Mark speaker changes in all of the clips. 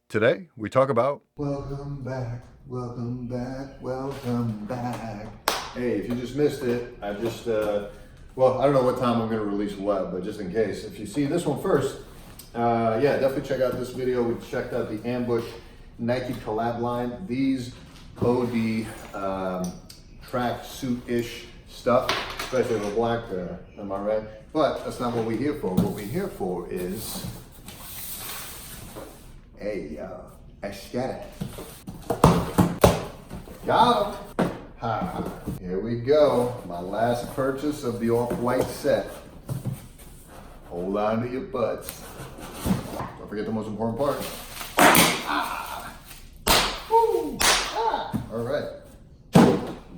Speaker 1: Today, we talk about...
Speaker 2: Welcome back, welcome back, welcome back. Hey, if you just missed it, I just, well, I don't know what time I'm going to release what, but just in case, if you see this one first, yeah, definitely check out this video. We checked out the Ambush Nike collab line. These OD track suit-ish stuff, especially the black there, am I right? But that's not what we're here for. What we're here for is a aesthetic. Got him. Ha. Here we go. My last purchase of the off-white set. Hold on to your butts. Don't forget the most important part. Ah. Woo. Ah. All right.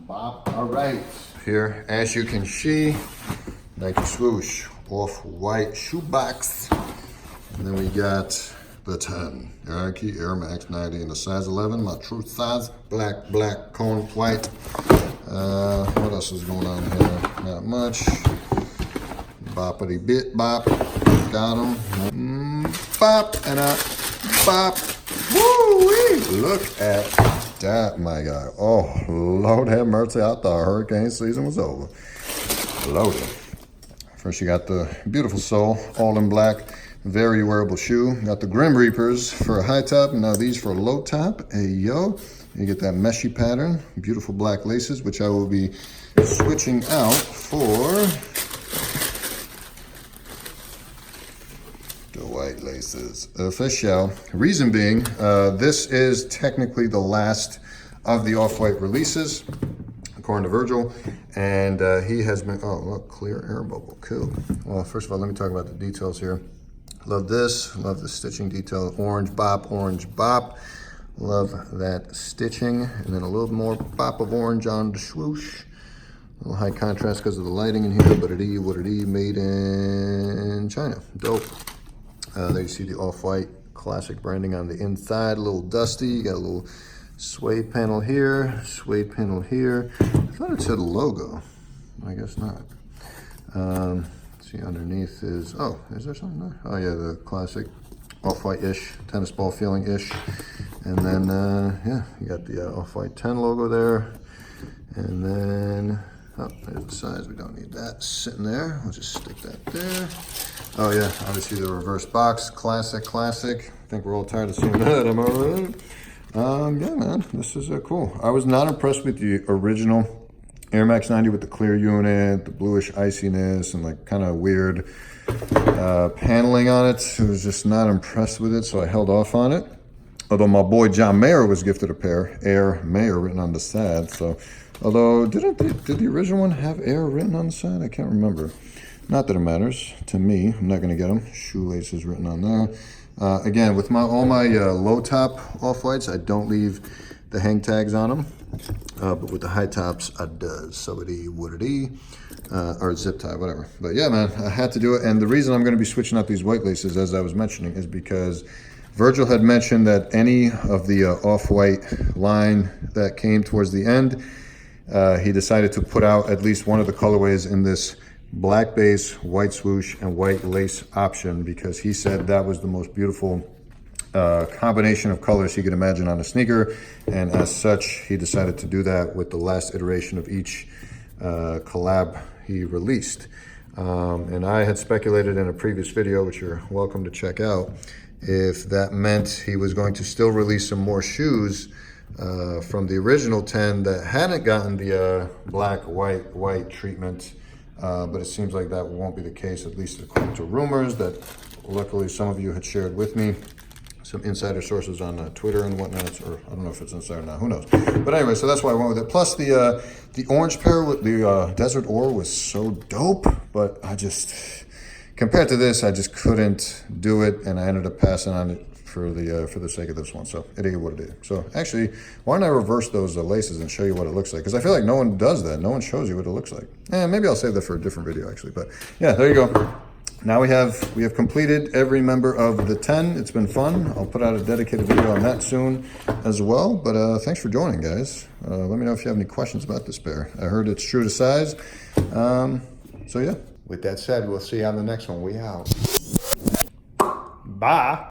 Speaker 2: Bop. All right. Here, as you can see, Nike swoosh, off-white shoebox. And then we got the 10, Nike Air Max 90 in the size 11, my true size, black, cone, white. What else is going on here? Not much. Boppity bit bop, got them. Bop, and a bop. Woo-wee! Look at that, my guy. Oh, Lord have mercy, I thought hurricane season was over. Loaded. First you got the beautiful sole, all in black. Very wearable shoe. Got the Grim Reapers for a high top, and now these for a low top. Hey, yo. You get that meshy pattern. Beautiful black laces, which I will be switching out for the white laces. Official. Reason being, this is technically the last of the off-white releases, according to Virgil, and he has been, oh, look, clear air bubble, cool. Well, first of all, let me talk about the details here. Love this, love the stitching detail, orange bop, love that stitching, and then a little more pop of orange on the swoosh. A little high contrast because of the lighting in here, but it is what it is, made in China, dope. There you see the off-white classic branding on the inside, a little dusty, you got a little suede panel here, suede panel here. I thought it said logo, I guess not. See underneath is, oh, is there something there? Oh yeah, the classic off-white-ish, tennis ball feeling-ish. And then, yeah, you got the off-white 10 logo there. And then, oh, there's the size, we don't need that sitting there. I'll just stick that there. Oh yeah, obviously the reverse box, classic. I think we're all tired of seeing that, am I right? Yeah, man, this is cool. I was not impressed with the original Air Max 90 with the clear unit, the bluish iciness, and like kind of weird paneling on it. I was just not impressed with it, so I held off on it. Although my boy John Mayer was gifted a pair, Air Mayer written on the side. So, although did the original one have Air written on the side? I can't remember. Not that it matters to me. I'm not gonna get them. Shoelaces written on there. Again, with all my low top off-whites, I don't leave the hang tags on them. But with the high tops, I does. So it is what it is, or zip tie, whatever. But yeah, man, I had to do it. And the reason I'm going to be switching out these white laces, as I was mentioning, is because Virgil had mentioned that any of the off-white line that came towards the end, he decided to put out at least one of the colorways in this black base, white swoosh, and white lace option, because he said that was the most beautiful combination of colors he could imagine on a sneaker, and as such he decided to do that with the last iteration of each collab he released. And I had speculated in a previous video, which you're welcome to check out, if that meant he was going to still release some more shoes from the original 10 that hadn't gotten the black white treatment, but it seems like that won't be the case, at least according to rumors that luckily some of you had shared with me. Some insider sources on Twitter and whatnot, or I don't know if it's insider now, who knows. But anyway, so that's why I went with it. Plus the orange pair with the Desert Ore was so dope, but I just, compared to this, I just couldn't do it, and I ended up passing on it for the sake of this one. So it is what it is. So actually, why don't I reverse those laces and show you what it looks like? Because I feel like no one does that. No one shows you what it looks like. Maybe I'll save that for a different video actually. But yeah, there you go. Now we have completed every member of the 10. It's been fun. I'll put out a dedicated video on that soon as well. But thanks for joining, guys. Let me know if you have any questions about this pair. I heard it's true to size. So yeah. With that said, we'll see you on the next one. We out. Bye.